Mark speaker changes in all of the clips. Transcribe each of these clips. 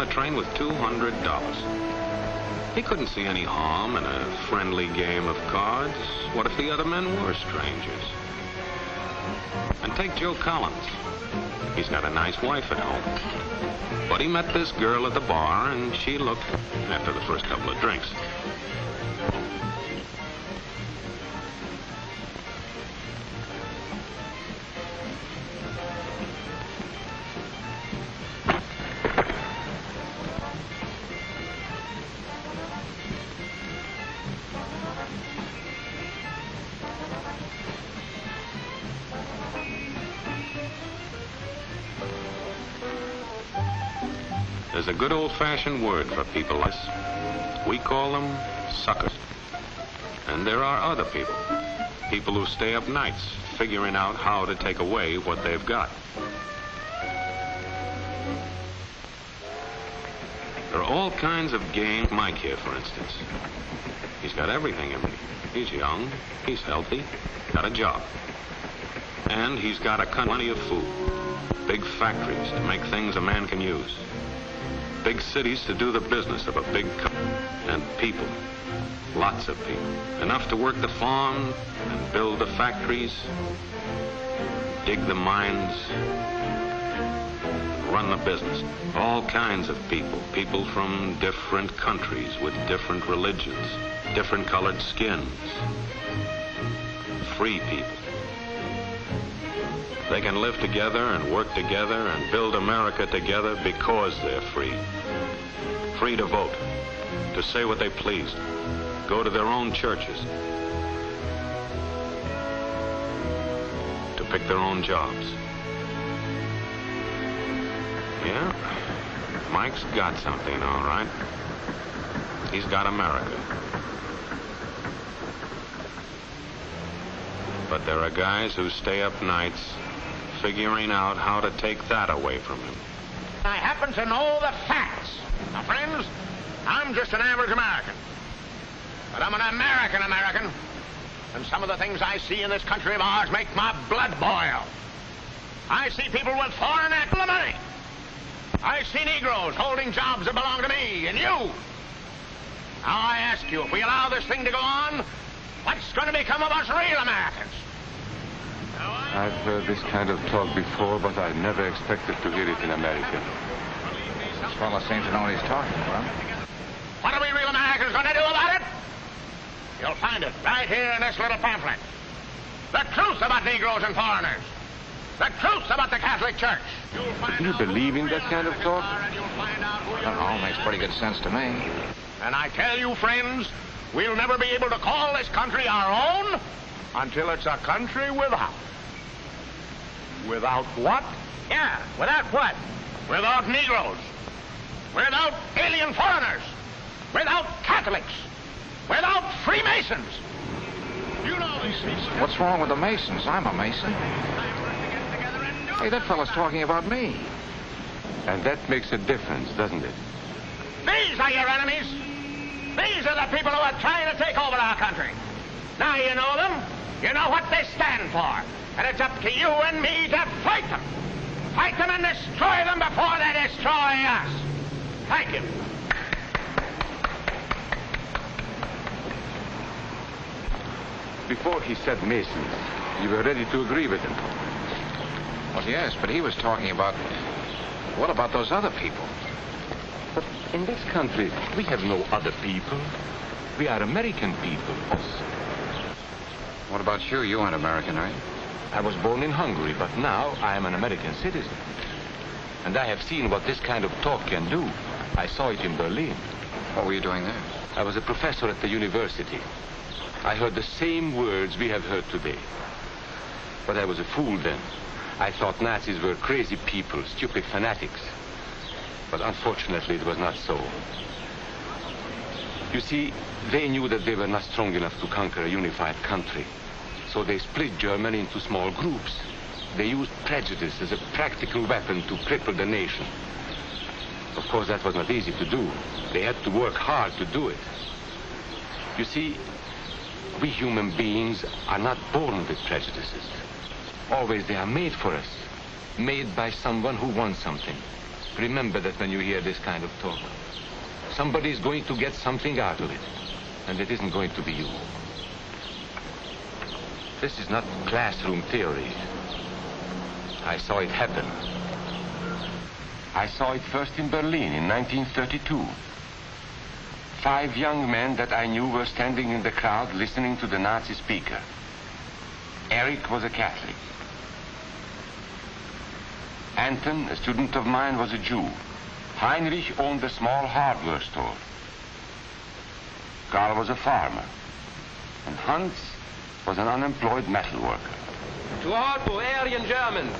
Speaker 1: the train with $200. He couldn't see any harm in a friendly game of cards. What if the other men were strangers? And take Joe Collins. He's got a nice wife at home. But he met this girl at the bar, and she looked, after the first couple of drinks. There's a good old-fashioned word for people like us. We call them suckers. And there are other people. People who stay up nights figuring out how to take away what they've got. There are all kinds of games. Mike here, for instance. He's got everything in him. He's young, he's healthy, got a job. And he's got plenty of food. Big factories to make things a man can use. Big cities to do the business of a big company. And people. Lots of people. Enough to work the farm and build the factories, dig the mines, run the business. All kinds of people. People from different countries with different religions, different colored skins. Free people. They can live together and work together and build America together because they're free. Free to vote, to say what they please, go to their own churches, to pick their own jobs. Yeah, Mike's got something, all right. He's got America. But there are guys who stay up nights figuring out how to take that away from him.
Speaker 2: I happen to know the facts. Now, friends, I'm just an average American. But I'm an American. And some of the things I see in this country of ours make my blood boil. I see people with foreign money. I see Negroes holding jobs that belong to me and you. Now, I ask you, if we allow this thing to go on, what's going to become of us real Americans?
Speaker 3: I've heard this kind of talk before, but I never expected to hear it in America.
Speaker 4: This fellow seems to know what he's talking about.
Speaker 2: What are we real Americans going to do about it? You'll find it right here in this little pamphlet. The truth about Negroes and foreigners. The truth about the Catholic Church.
Speaker 3: Do you believe in that kind of talk?
Speaker 4: I don't know, makes pretty good sense to me.
Speaker 2: And I tell you, friends, we'll never be able to call this country our own until it's a country without. Without what? Yeah, without what? Without Negroes. Without alien foreigners. Without Catholics. Without Freemasons. You know these people.
Speaker 4: What's wrong with the Masons? I'm a Mason. Hey, that fellow's talking about me.
Speaker 3: And that makes a difference, doesn't it?
Speaker 2: These are your enemies. These are the people who are trying to take over our country. Now you know them. You know what they stand for. And it's up to you and me to fight them. Fight them and destroy them before they destroy us. Thank you.
Speaker 3: Before he said Masons, you were ready to agree with him.
Speaker 4: Well, yes, but he was talking about... What about those other people?
Speaker 3: But in this country, we have no other people. We are American people.
Speaker 4: What about you? You aren't American, are you?
Speaker 3: I was born in Hungary, but now I am an American citizen. And I have seen what this kind of talk can do. I saw it in Berlin.
Speaker 4: What were you doing there?
Speaker 3: I was a professor at the university. I heard the same words we have heard today. But I was a fool then. I thought Nazis were crazy people, stupid fanatics. But unfortunately, it was not so. You see, they knew that they were not strong enough to conquer a unified country. So they split Germany into small groups. They used prejudice as a practical weapon to cripple the nation. Of course, that was not easy to do. They had to work hard to do it. You see, we human beings are not born with prejudices. Always they are made for us. Made by someone who wants something. Remember that when you hear this kind of talk. Somebody's going to get something out of it, and it isn't going to be you. This is not classroom theory. I saw it happen. I saw it first in Berlin in 1932. 5 young men that I knew were standing in the crowd listening to the Nazi speaker. Eric was a Catholic. Anton, a student of mine, was a Jew. Heinrich owned a small hardware store. Karl was a farmer. And Hans was an unemployed metal worker.
Speaker 5: To all Bavarian Germans,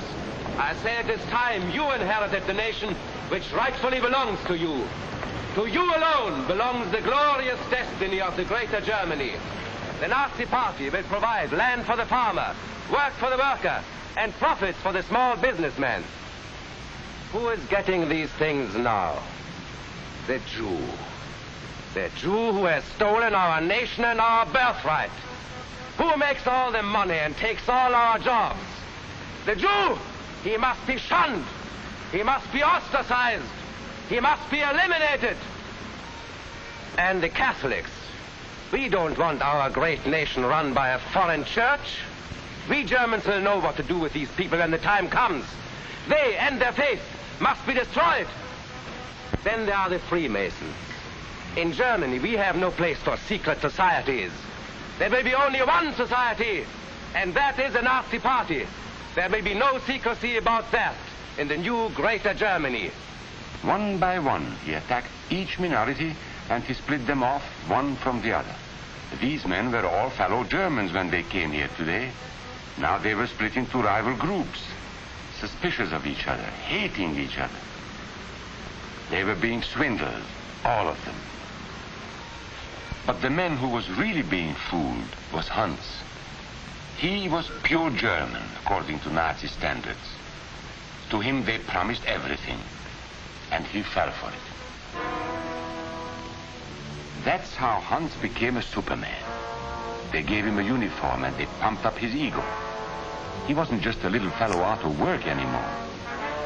Speaker 5: I say it is time you inherited the nation which rightfully belongs to you. To you alone belongs the glorious destiny of the greater Germany. The Nazi Party will provide land for the farmer, work for the worker, and profits for the small businessman. Who is getting these things now? The Jew. The Jew who has stolen our nation and our birthright. Who makes all the money and takes all our jobs? The Jew! He must be shunned. He must be ostracized. He must be eliminated. And the Catholics. We don't want our great nation run by a foreign church. We Germans will know what to do with these people when the time comes. They and their faith must be destroyed. Then there are the Freemasons. In Germany, we have no place for secret societies. There will be only one society, and that is the Nazi Party. There will be no secrecy about that in the new greater Germany.
Speaker 3: One by one, he attacked each minority and he split them off one from the other. These men were all fellow Germans when they came here today. Now they were split into rival groups, suspicious of each other, hating each other. They were being swindled, all of them. But the man who was really being fooled was Hans. He was pure German, according to Nazi standards. To him they promised everything, and he fell for it. That's how Hans became a Superman. They gave him a uniform and they pumped up his ego. He wasn't just a little fellow out of work anymore.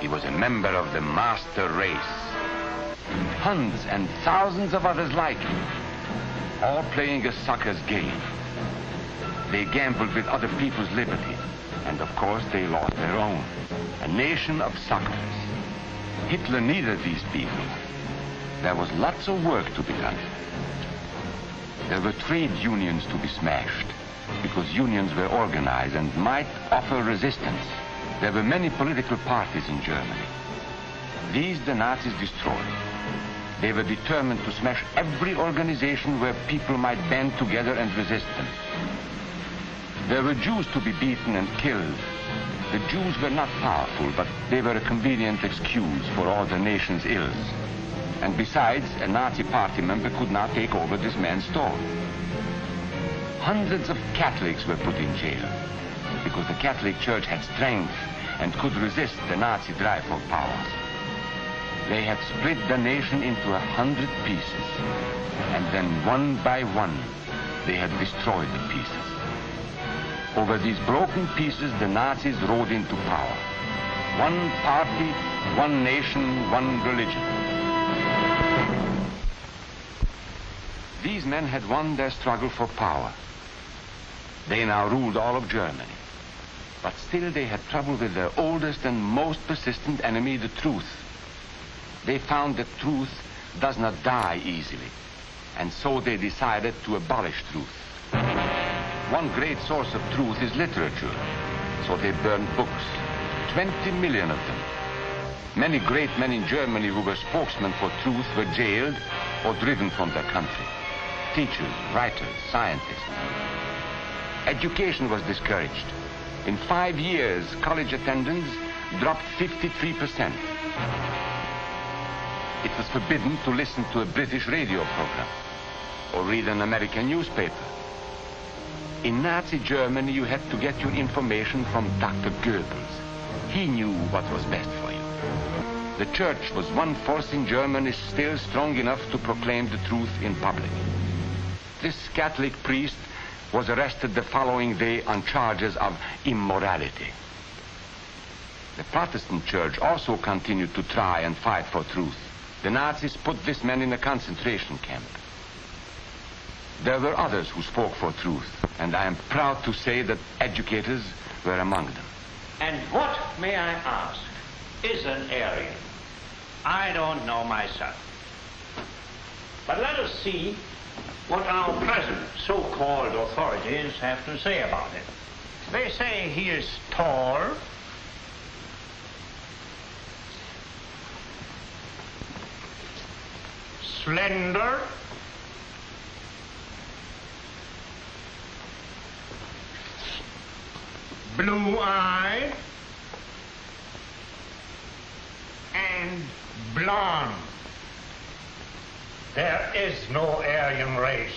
Speaker 3: He was a member of the master race. Hans and thousands of others like him, all playing a sucker's game. They gambled with other people's liberty, and of course they lost their own. A nation of suckers. Hitler needed these people. There was lots of work to be done. There were trade unions to be smashed, because unions were organized and might offer resistance. There were many political parties in Germany. These the Nazis destroyed. They were determined to smash every organization where people might band together and resist them. There were Jews to be beaten and killed. The Jews were not powerful, but they were a convenient excuse for all the nation's ills. And besides, a Nazi party member could not take over this man's store. Hundreds of Catholics were put in jail because the Catholic Church had strength and could resist the Nazi drive for power. They had split the nation into 100 pieces, and then one by one, they had destroyed the pieces. Over these broken pieces, the Nazis rode into power. One party, one nation, one religion. These men had won their struggle for power. They now ruled all of Germany. But still they had trouble with their oldest and most persistent enemy, the truth. They found that truth does not die easily, and so they decided to abolish truth. One great source of truth is literature, so they burned books, 20 million of them. Many great men in Germany who were spokesmen for truth were jailed or driven from their country. Teachers, writers, scientists. Education was discouraged. In 5 years, college attendance dropped 53%. It was forbidden to listen to a British radio program or read an American newspaper. In Nazi Germany, you had to get your information from Dr. Goebbels. He knew what was best for you. The church was one force in Germany still strong enough to proclaim the truth in public. This Catholic priest was arrested the following day on charges of immorality. The Protestant church also continued to try and fight for truth. The Nazis put this man in a concentration camp. There were others who spoke for truth, and I am proud to say that educators were among them.
Speaker 6: And what, may I ask, is an Aryan? I don't know myself. But let us see what our present so-called authorities have to say about it. They say he is tall, slender, blue-eyed, and blonde. There is no Aryan race.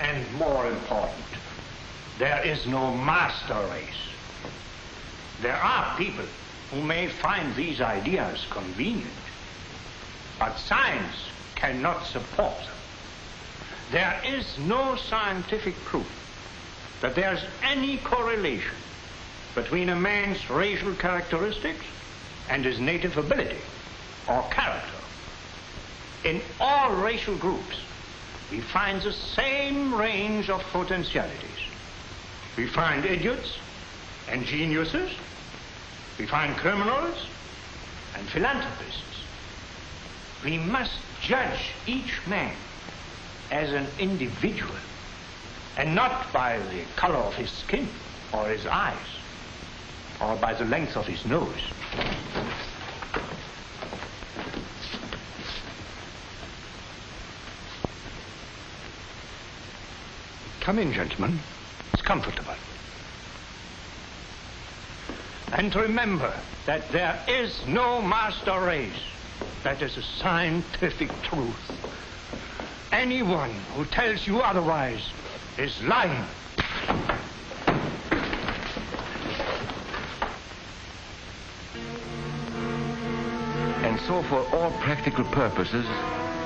Speaker 6: And more important, there is no master race. There are people who may find these ideas convenient, but science cannot support them. There is no scientific proof that there's any correlation between a man's racial characteristics and his native ability or character. In all racial groups, we find the same range of potentialities. We find idiots and geniuses. We find criminals and philanthropists. We must judge each man as an individual and not by the color of his skin or his eyes or by the length of his nose. Come in, gentlemen. It's comfortable. And remember that there is no master race. That is a scientific truth. Anyone who tells you otherwise is lying.
Speaker 3: And so for all practical purposes,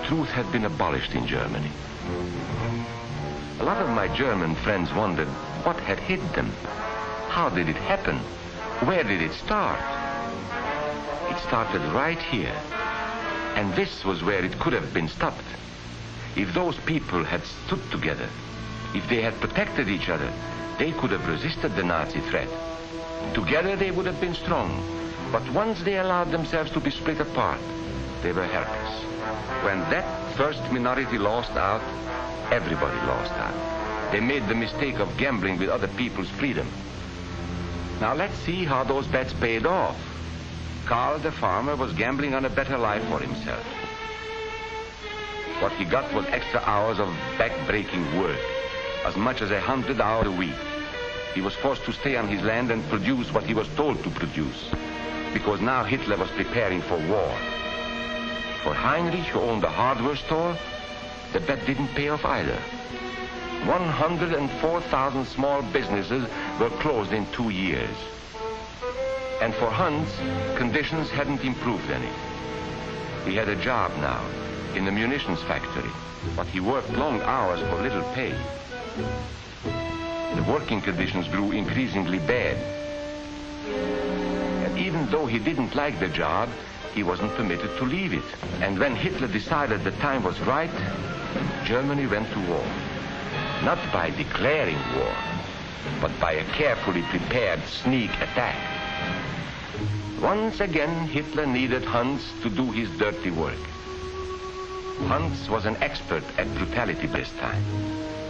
Speaker 3: truth had been abolished in Germany. A lot of my German friends wondered what had hit them. How did it happen? Where did it start? It started right here. And this was where it could have been stopped. If those people had stood together, if they had protected each other, they could have resisted the Nazi threat. Together they would have been strong. But once they allowed themselves to be split apart, they were helpless. When that first minority lost out, everybody lost out. They made the mistake of gambling with other people's freedom. Now let's see how those bets paid off. Karl the farmer was gambling on a better life for himself. What he got was extra hours of back-breaking work, as much as 100 hours a week. He was forced to stay on his land and produce what he was told to produce, because now Hitler was preparing for war. For Heinrich, who owned a hardware store, the bet didn't pay off either. 104,000 small businesses were closed in 2 years. And for Hans, conditions hadn't improved any. He had a job now in the munitions factory, but he worked long hours for little pay. The working conditions grew increasingly bad. And even though he didn't like the job, he wasn't permitted to leave it. And when Hitler decided the time was right, Germany went to war. Not by declaring war, but by a carefully prepared sneak attack. Once again, Hitler needed Hans to do his dirty work. Hans was an expert at brutality this time,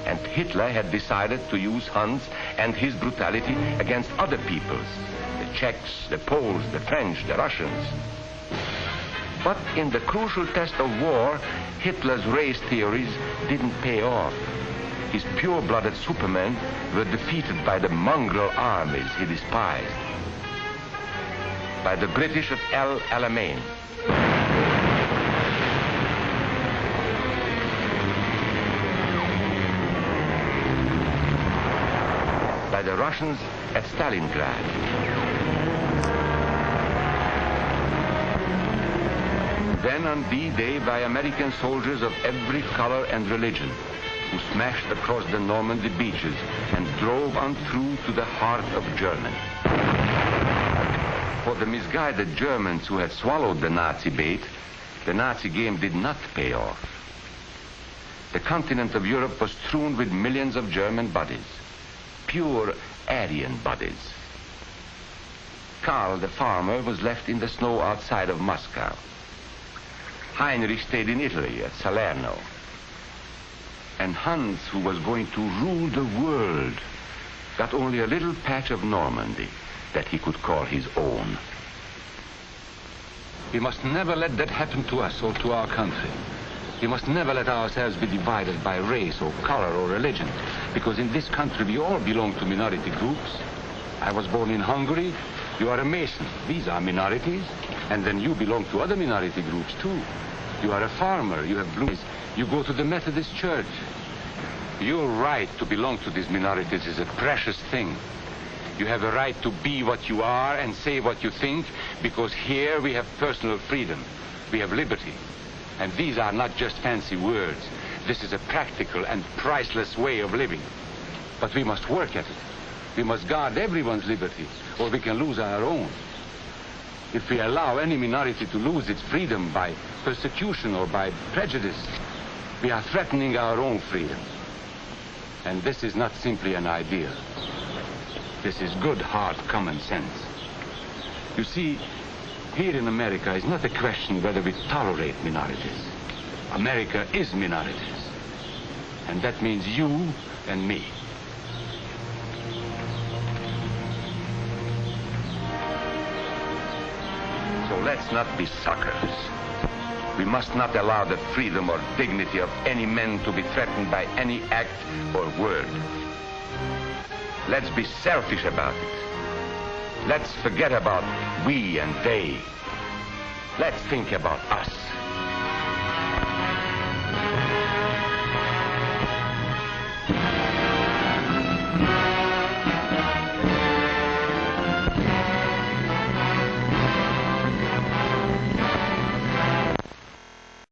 Speaker 3: and Hitler had decided to use Hans and his brutality against other peoples, the Czechs, the Poles, the French, the Russians. But in the crucial test of war, Hitler's race theories didn't pay off. His pure-blooded supermen were defeated by the mongrel armies he despised. By the British of El Alamein. By the Russians at Stalingrad. Then on D-Day by American soldiers of every color and religion, who smashed across the Normandy beaches and drove on through to the heart of Germany. For the misguided Germans who had swallowed the Nazi bait, the Nazi game did not pay off. The continent of Europe was strewn with millions of German bodies, pure Aryan bodies. Karl, the farmer, was left in the snow outside of Moscow. Heinrich stayed in Italy at Salerno. And Hans, who was going to rule the world, got only a little patch of Normandy that he could call his own. We must never let that happen to us or to our country. We must never let ourselves be divided by race or color or religion, because in this country we all belong to minority groups. I was born in Hungary. You are a Mason. These are minorities. And then you belong to other minority groups too. You are a farmer. You have blue eyes. You go to the Methodist Church. Your right to belong to these minorities is a precious thing. You have a right to be what you are and say what you think, because here we have personal freedom. We have liberty. And these are not just fancy words. This is a practical and priceless way of living. But we must work at it. We must guard everyone's liberty, or we can lose our own. If we allow any minority to lose its freedom by persecution or by prejudice, we are threatening our own freedom. And this is not simply an idea. This is good, hard common sense. You see, here in America is not a question whether we tolerate minorities. America is minorities. And that means you and me. So let's not be suckers. We must not allow the freedom or dignity of any man to be threatened by any act or word. Let's be selfish about it. Let's forget about we and they. Let's think about us.